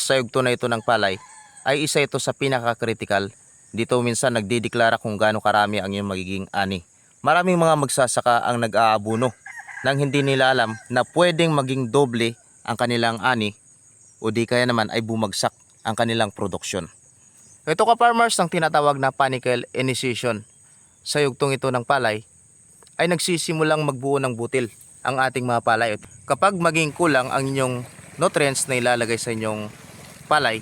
sa yugto na ito ng palay ay isa ito sa pinaka-critical. Dito minsan nagdideklara kung gaano karami ang iyong magiging ani. Maraming mga magsasaka ang nag-aabuno nang hindi nila alam na pwedeng maging doble ang kanilang ani o di kaya naman ay bumagsak ang kanilang produksyon. Ito ka-farmers ang tinatawag na panicle initiation. Sa yugtong ito ng palay ay nagsisimulang magbuo ng butil ang ating mga palay. Kapag maging kulang ang inyong nutrients na ilalagay sa inyong palay,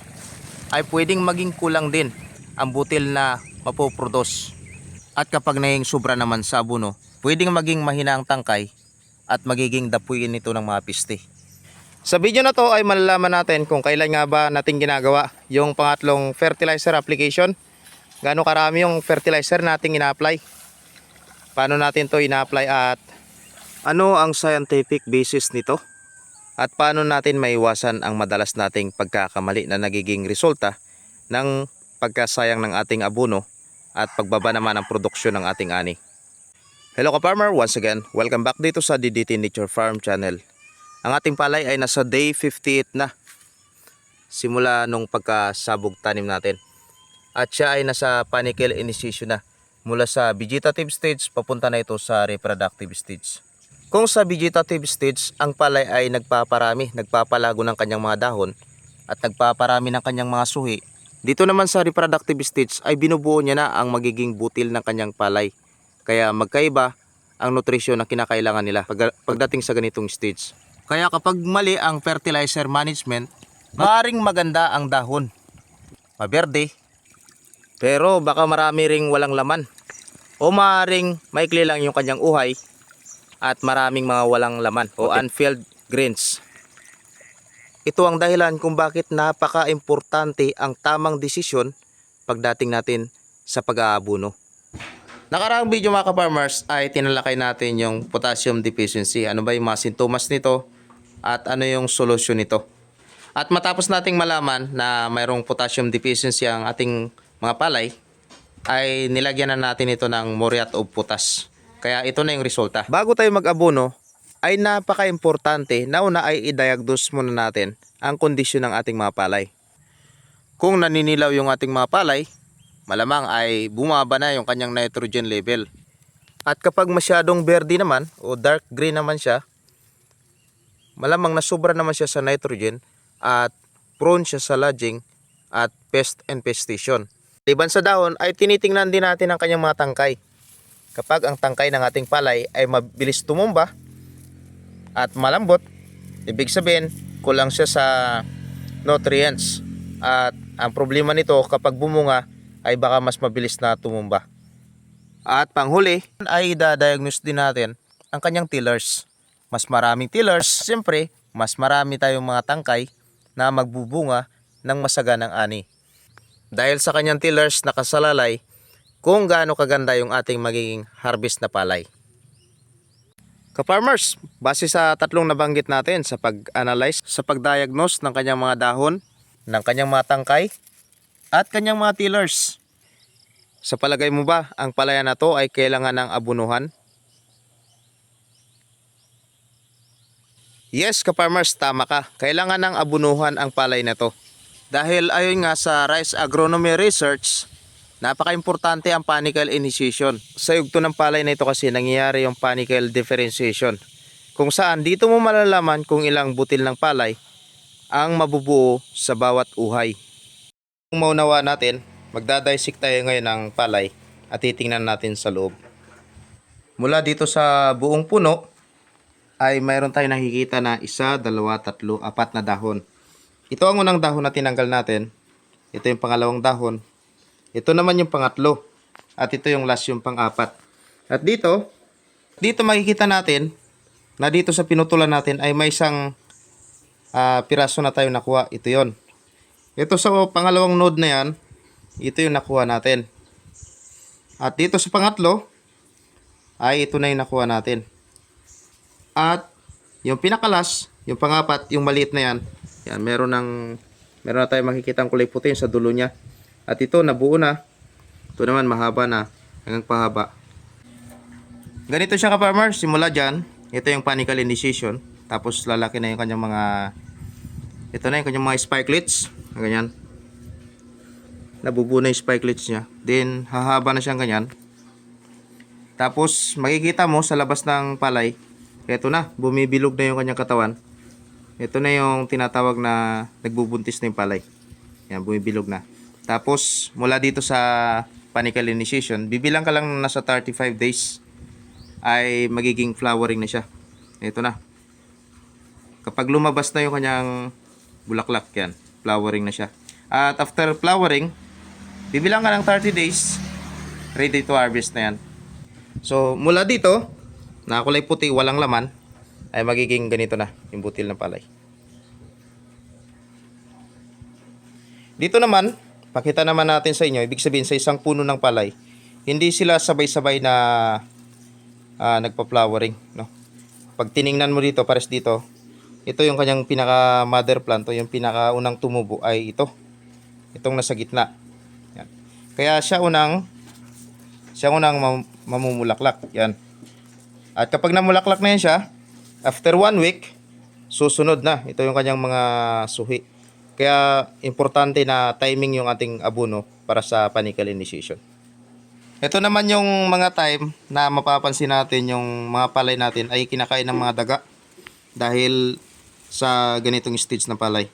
ay pwedeng maging kulang din ang butil na mapoproduce. At kapag naging sobra naman sa abono, pwedeng maging mahina ang tangkay at magiging dapuin ito ng mga piste. Sa video na to ay malalaman natin kung kailan nga ba natin ginagawa yung pangatlong fertilizer application. Gaano karami yung fertilizer natin ina-apply. Paano natin to ina-apply at ano ang scientific basis nito. At paano natin maiwasan ang madalas nating pagkakamali na nagiging resulta ng pagkasayang ng ating abono at pagbaba naman ng produksyon ng ating ani. Hello ka-farmer, once again, welcome back dito sa DDT Nature Farm Channel. Ang ating palay ay nasa day 58 na simula nung pagkasabog tanim natin. At siya ay nasa panicle initiation na mula sa vegetative stage papunta na ito sa reproductive stage. Kung sa vegetative stage, ang palay ay nagpaparami, nagpapalago ng kanyang mga dahon at nagpaparami ng kanyang mga suhi. Dito naman sa reproductive stage ay binubuo niya na ang magiging butil ng kanyang palay. Kaya magkaiba ang nutrisyon na kinakailangan nila pagdating sa ganitong stage. Kaya kapag mali ang fertilizer management, maaaring maganda ang dahon, maberde, pero baka marami ring walang laman. O maaaring maikli lang yung kanyang uhay at maraming mga walang laman o unfilled grains. Ito ang dahilan kung bakit napaka-importante ang tamang desisyon pagdating natin sa pag-aabono. Nakaraang video mga ka-farmers ay tinalakay natin yung potassium deficiency. Ano ba yung mga sintomas nito at ano yung solusyon nito. At matapos nating malaman na mayroong potassium deficiency ang ating mga palay, ay nilagyan na natin ito ng muriate of potash. Kaya ito na yung resulta. Bago tayo mag-abono, ay napaka-importante na una ay i-diagnose muna natin ang kondisyon ng ating mga palay. Kung naninilaw yung ating mga palay, malamang ay bumaba na yung kanyang nitrogen level. At kapag masyadong verde naman o dark green naman siya, malamang nasobra naman siya sa nitrogen at prone siya sa lodging at pest infestation. Liban sa dahon ay tinitingnan din natin ang kanyang mga tangkay. Kapag ang tangkay ng ating palay ay mabilis tumumba at malambot, ibig sabihin kulang siya sa nutrients. At ang problema nito kapag bumunga ay baka mas mabilis na tumumba. At panghuli ay i-diagnose din natin ang kanyang tillers. Mas maraming tillers, siyempre mas marami tayong mga tangkay na magbubunga ng masaganang ani. Dahil sa kanyang tillers nakasalalay kung gaano kaganda yung ating magiging harvest na palay. Ka-farmers, base sa tatlong nabanggit natin sa pag-analyze, sa pag-diagnose ng kanyang mga dahon, ng kanyang mga tangkay, at kanyang mga tillers, sa palagay mo ba ang palaya na to ay kailangan ng abunuhan? Yes ka-farmers, tama ka. Kailangan ng abunuhan ang palay na to. Dahil ayon nga sa Rice Agronomy Research, napaka-importante ang panicle initiation. Sa yugto ng palay na ito kasi nangyayari yung panicle differentiation. Kung saan dito mo malalaman kung ilang butil ng palay ang mabubuo sa bawat uhay. Kung maunawa natin, magdadissect tayo ngayon ng palay at titingnan natin sa loob. Mula dito sa buong puno ay mayroon tayong nakikita na 1, 2, 3, 4 na dahon. Ito ang unang dahon na tinanggal natin. Ito yung pangalawang dahon. Ito naman yung pangatlo. At ito yung last, yung pang-apat. At dito makikita natin na dito sa pinutulan natin ay may isang piraso na tayo nakuha. Ito yon. Ito sa pangalawang node na yan, ito yung nakuha natin. At dito sa pangatlo, ay ito na yung nakuha natin. At yung pinakalas, yung pang-apat, yung maliit na yan, meron na tayong makikita ang kulay puti sa dulo niya. At ito nabuo na. Ito naman mahaba na hanggang pahaba. Ganito siya ka-farmer, simula dyan, ito yung panicle initiation. Tapos lalaki na yung kanyang mga, ito na yung kanyang mga spikelets. Ganyan. Nabubuo na yung spikelets niya. Then hahaba na siyang ganyan. Tapos makikita mo sa labas ng palay, eto na, bumibilog na yung kanyang katawan. Ito na yung tinatawag na nagbubuntis na yung palay. Yan, bumibilog na. Tapos mula dito sa panicle initiation, bibilang ka lang nasa 35 days ay magiging flowering na siya. Ito na. Kapag lumabas na yung kanyang bulaklak, yan, flowering na siya. At after flowering, bibilang ka ng 30 days, ready to harvest na yan. So mula dito, na kulay puti, walang laman, ay magiging ganito na yung butil ng palay. Dito naman, pakita naman natin sa inyo, ibig sabihin sa isang puno ng palay, hindi sila sabay-sabay na nagpa-flowering, no? Pag tiningnan mo dito, pares dito, ito yung kanyang pinaka mother plant, o yung pinaka unang tumubo ay ito. Itong nasa gitna. Yan. Kaya siya unang mamumulaklak. Yan. At kapag namulaklak na yan siya, after 1 week, susunod na. Ito yung kanyang mga suhi. Kaya importante na timing yung ating abono para sa panicle initiation. Ito naman yung mga time na mapapansin natin yung mga palay natin ay kinakain ng mga daga dahil sa ganitong stage ng palay.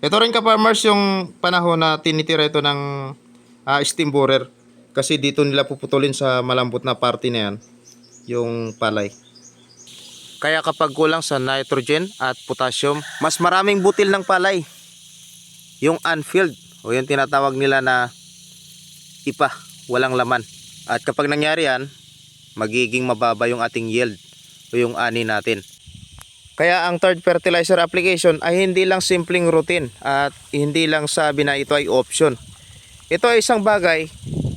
Ito rin ka-farmers yung panahon na tinitira ito ng steam borer kasi dito nila puputulin sa malambot na parte na yan yung palay. Kaya kapag kulang sa nitrogen at potassium, mas maraming butil ng palay. Yung unfilled o yung tinatawag nila na ipa, walang laman. At kapag nangyari yan, magiging mababa yung ating yield o yung ani natin. Kaya ang third fertilizer application ay hindi lang simpleng routine at hindi lang sabi na ito ay option. Ito ay isang bagay,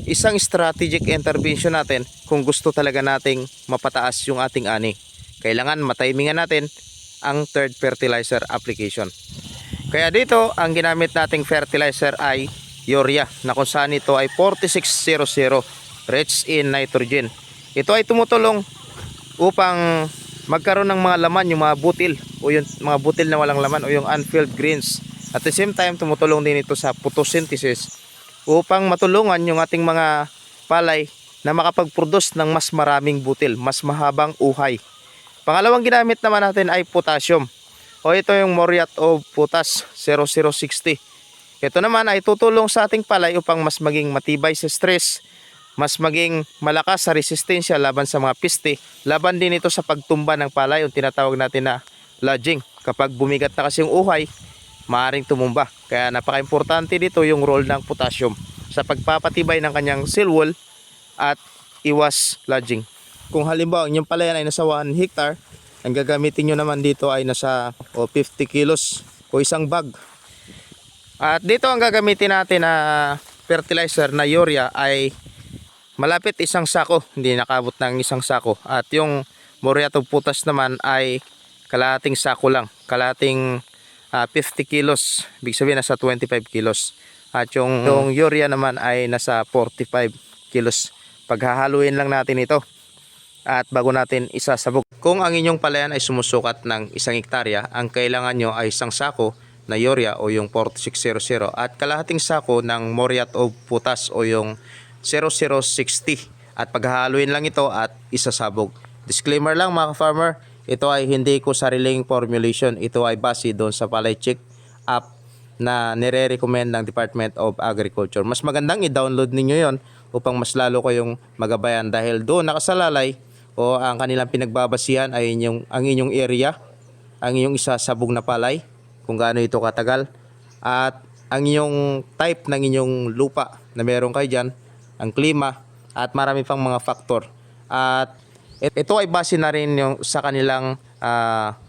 isang strategic intervention natin kung gusto talaga nating mapataas yung ating ani. Kailangan matimingan natin ang third fertilizer application. Kaya dito, ang ginamit nating fertilizer ay urea na kung saan ito ay 4600 rich in nitrogen. Ito ay tumutulong upang magkaroon ng mga laman yung mga butil o yung mga butil na walang laman o yung unfilled grains. At the same time, tumutulong din ito sa photosynthesis upang matulungan yung ating mga palay na makapag-produce ng mas maraming butil, mas mahabang uhay. Pangalawang ginamit naman natin ay potassium o ito yung Moriat of Potash 0060. Ito naman ay tutulong sa ating palay upang mas maging matibay sa stress, mas maging malakas sa resistensya laban sa mga piste, laban din ito sa pagtumba ng palay, yung tinatawag natin na lodging. Kapag bumigat na kasi yung uhay, maaaring tumumba. Kaya napaka-importante dito yung role ng potassium sa pagpapatibay ng kanyang cell wall at iwas lodging. Kung halimbawa yung palayan ay nasa 1 hectare, ang gagamitin nyo naman dito ay nasa 50 kilos o isang bag. At dito ang gagamitin natin na fertilizer na urea ay malapit isang sako, hindi nakabot ng isang sako. At yung Moriat of Potash naman ay kalahating sako lang, kalahating 50 kilos, ibig sabihin nasa 25 kilos. At yung urea naman ay nasa 45 kilos. Paghahaluin lang natin ito at bago natin isasabog. Kung ang inyong palayan ay sumusukat ng 1 hektarya, ang kailangan nyo ay isang sako na urea o yung 4600 at kalahating sako ng Moriat of Potash o yung 0060 at paghahaluin lang ito at isasabog. Disclaimer lang mga farmer, ito ay hindi ko sariling formulation, ito ay base doon sa palay check up na nire-recommend ng Department of Agriculture. Mas magandang i-download ninyo yon upang mas lalo kayong magabayan dahil doon nakasalalay o ang kanilang pinagbabasihan ay ang inyong area, ang inyong isasabog na palay, kung gaano ito katagal, at ang inyong type ng inyong lupa na meron kayo dyan, ang klima, at marami pang mga faktor. At ito ay base na rin yung sa kanilang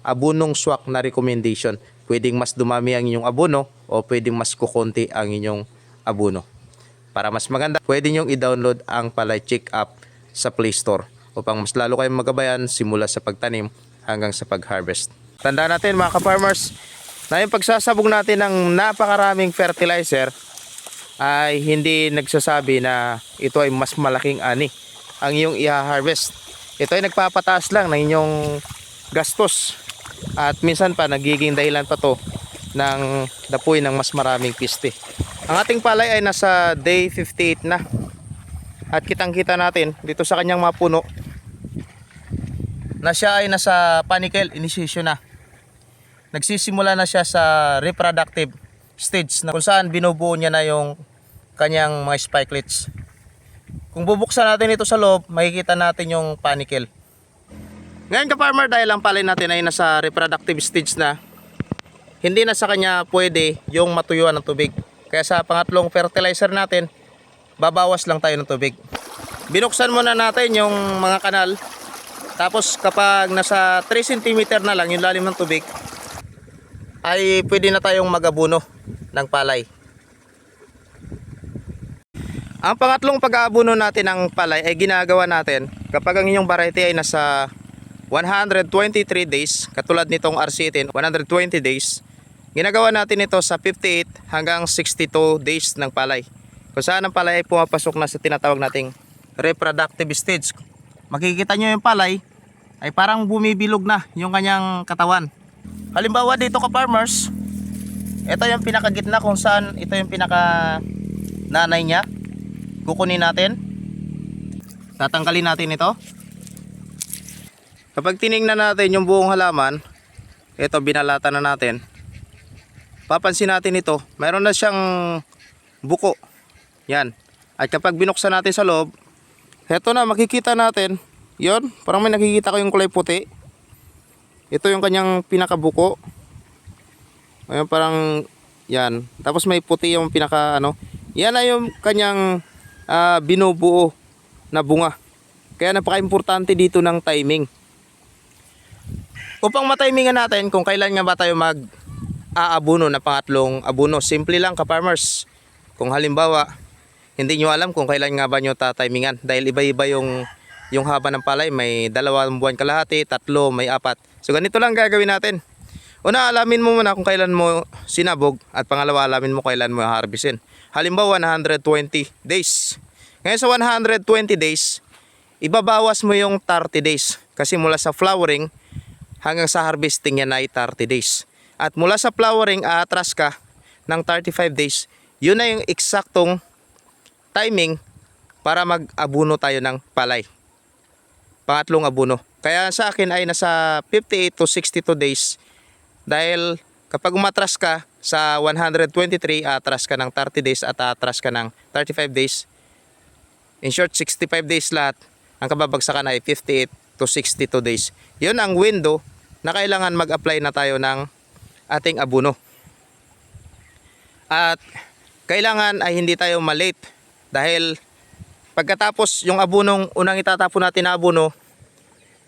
abunong swak na recommendation. Pwedeng mas dumami ang inyong abono o pwedeng mas kukonti ang inyong abono. Para mas maganda, pwede nyong i-download ang Palay Check Up sa Play Store upang mas lalo kayong magabayan simula sa pagtanim hanggang sa pag-harvest. Tandaan natin mga ka-farmers na yung pagsasabog natin ng napakaraming fertilizer ay hindi nagsasabi na ito ay mas malaking ani ang iyong i-harvest. Ito ay nagpapataas lang ng inyong gastos at minsan pa nagiging dahilan pa to ng dapoy ng mas maraming piste. Ang ating palay ay nasa day 58 na. At kitang-kita natin dito sa kanyang mga puno na siya ay nasa panicle initiation na. Nagsisimula na siya sa reproductive stage na kung saan binubuo niya na yung kanyang mga spikelets. Kung bubuksan natin ito sa loob, makikita natin yung panicle. Ngayon ka-farmer, dahil ang palay natin ay nasa reproductive stage na, hindi na sa kanya pwede yung matuyuan ng tubig. Kaya sa pangatlong fertilizer natin, babawas lang tayo ng tubig. Binuksan muna natin yung mga kanal. Tapos kapag nasa 3 cm na lang yung lalim ng tubig, ay pwede na tayong mag-abuno ng palay. Ang pangatlong pag-aabuno natin ng palay ay ginagawa natin kapag ang inyong variety ay nasa 123 days, katulad nitong RC18, 120 days. Ginagawa natin ito sa 58 hanggang 62 days ng palay. Kung saan ang palay ay pumapasok na sa tinatawag nating reproductive stage. Makikita nyo yung palay ay parang bumibilog na yung kanyang katawan. Halimbawa dito ka-farmers, ito yung pinakagitna kung saan ito yung pinaka nanay niya. Kukunin natin. Tatanggalin natin ito. Kapag tiningnan natin yung buong halaman, ito binalata na natin. Papansin natin ito, mayroon na siyang buko. Yan. At kapag binuksan natin sa loob, ito na makikita natin. Yon, parang may nakikita ko yung kulay puti. Ito yung kanyang pinakabuko. Ayun, parang yan. Tapos may puti yung pinaka ano. Yan na yung kanyang binubuo na bunga. Kaya napaka-importante dito ng timing. Upang matimingan natin kung kailan nga ba tayo mag-aabuno na pangatlong abuno. Simple lang ka-farmers. Kung halimbawa, hindi nyo alam kung kailan nga ba nyo tatimingan. Dahil iba-iba yung haba ng palay. May 2 buwan kalahati, 3, may 4. So ganito lang gagawin natin. Una, alamin mo muna kung kailan mo sinabog. At pangalawa, alamin mo kailan mo harvestin. Halimbawa, 120 days. Ngayon sa 120 days, ibabawas mo yung 30 days. Kasi mula sa flowering hanggang sa harvesting yan ay 30 days. At mula sa flowering, aatras ka ng 35 days. Yun na yung eksaktong timing para mag-abuno tayo ng palay. Pangatlong abuno. Kaya sa akin ay nasa 58 to 62 days. Dahil kapag umatras ka sa 123, atras ka ng 30 days at atras ka ng 35 days. In short, 65 days lahat. Ang kababagsakan ay 58 to 62 days. Yun ang window na kailangan mag-apply na tayo ng ating abuno. At kailangan ay hindi tayo malate. Dahil pagkatapos yung abunong unang itatapon natin na abuno,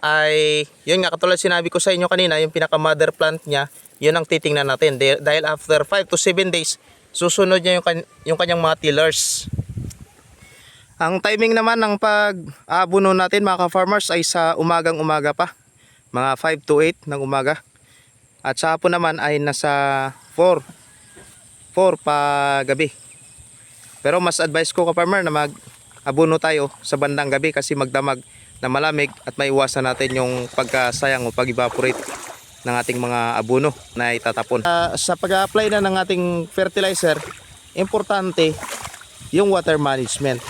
ay yun nga, katulad sinabi ko sa inyo kanina, yung pinaka mother plant niya, yun ang titingnan natin. Dahil after 5 to 7 days, susunod niya yung kanyang mga tillers. Ang timing naman ng pag-abuno natin mga ka-farmers ay sa umagang-umaga pa. Mga 5 to 8 ng umaga. At sa hapon naman ay nasa 4 pa gabi. Pero mas advice ko ka-farmer na mag-abuno tayo sa bandang gabi kasi magdamag na malamig at maiwasan natin yung pagkasayang o pag-evaporate ng ating mga abuno na itatapon. Sa pag-apply na ng ating fertilizer, importante yung water management.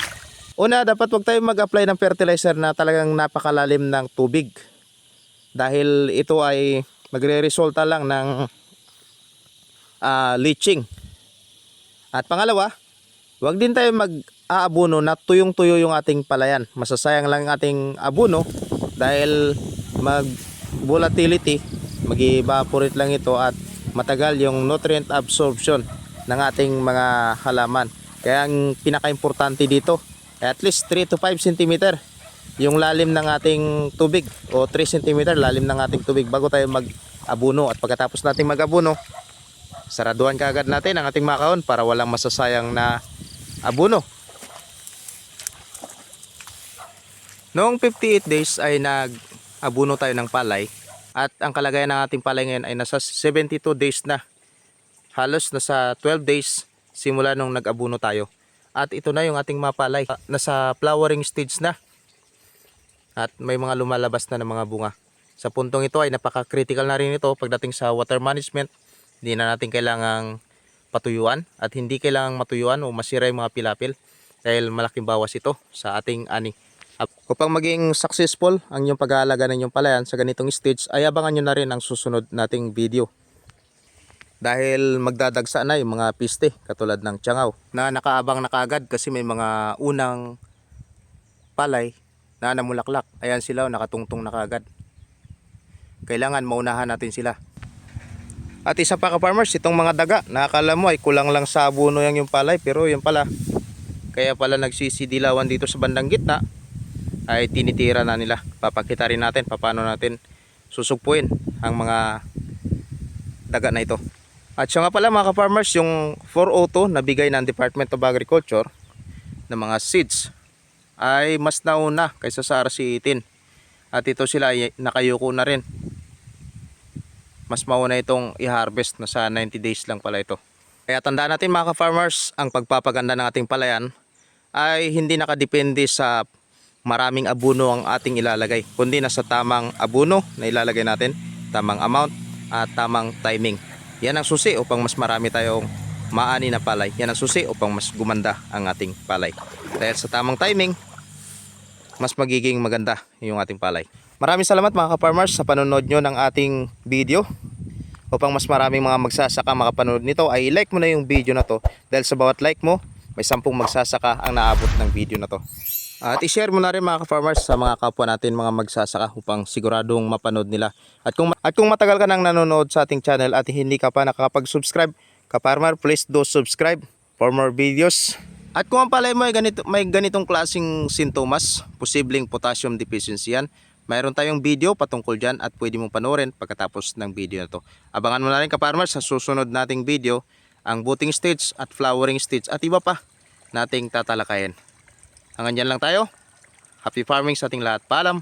Una, dapat wag tayo mag-apply ng fertilizer na talagang napakalalim ng tubig. Dahil ito ay magre-resulta lang ng leaching. At pangalawa, wag din tayo mag-aabuno na tuyong-tuyo yung ating palayan. Masasayang lang ang ating abuno dahil mag-volatility, mag-evaporate lang ito at matagal yung nutrient absorption ng ating mga halaman. Kaya ang pinaka-importante dito, at least 3 to 5 cm yung lalim ng ating tubig o 3 cm lalim ng ating tubig bago tayo mag-abuno. At pagkatapos nating mag-abuno, saraduhan kaagad natin ang ating makaon para walang masasayang na abuno. Noong 58 days ay nag-abuno tayo ng palay at ang kalagayan ng ating palay ngayon ay nasa 72 days na. Halos nasa 12 days simula nung nag-abuno tayo. At ito na yung ating mga palay. Nasa flowering stage na. At may mga lumalabas na ng mga bunga. Sa puntong ito ay napaka-critical na rin ito pagdating sa water management. Hindi na natin kailangang patuyuan at hindi kailangang matuyuan o masira yung mga pilapil dahil malaking bawas ito sa ating ani. Upang maging successful ang inyong pag-aalaga ng inyong palayan sa ganitong stage ay abangan nyo na rin ang susunod nating video. Dahil magdadagsa na yung mga piste katulad ng tiyangaw na nakaabang na kaagad kasi may mga unang palay na namulaklak. Ayan sila, nakatungtong na kaagad. Kailangan maunahan natin sila. At isa pa ka-farmers, itong mga daga, nakakala mo ay kulang lang sa abono yung palay, pero yun pala, kaya pala nagsisidilawan dito sa bandang gitna, ay tinitira na nila. Papakita rin natin paano natin susugpuin ang mga daga na ito. At siya nga pala mga ka-farmers, yung 402 na bigay ng Department of Agriculture ng mga seeds ay mas nauna kaysa sa RC18. At ito sila ay nakayuko na rin. Mas mauna itong i-harvest na sa 90 days lang pala ito. Kaya tandaan natin mga ka-farmers, ang pagpapaganda ng ating palayan ay hindi nakadepende sa maraming abono ang ating ilalagay, kundi nasa tamang abono na ilalagay natin, tamang amount at tamang timing. Yan ang susi upang mas marami tayong maani na palay. Yan ang susi upang mas gumanda ang ating palay. Dahil sa tamang timing, mas magiging maganda yung ating palay. Maraming salamat mga ka-farmers sa panonood nyo ng ating video. Upang mas maraming mga magsasaka makapanood nito ay like mo na yung video na to. Dahil sa bawat like mo, may 10 magsasaka ang naabot ng video na to. At i-share mo na rin mga ka-farmers sa mga kapwa natin mga magsasaka upang siguradong mapanood nila. At kung matagal ka nang nanonood sa ating channel at hindi ka pa nakakapag-subscribe, ka-farmer, please do subscribe for more videos. At kung ang palay mo ay may ganitong klaseng sintomas, posibleng potassium deficiency yan, mayroon tayong video patungkol dyan at pwede mong panoorin pagkatapos ng video na to. Abangan mo na rin ka-farmers sa susunod nating video ang budding stage at flowering stage at iba pa nating tatalakayin. Hanggang dyan lang tayo. Happy farming sa ating lahat. Paalam!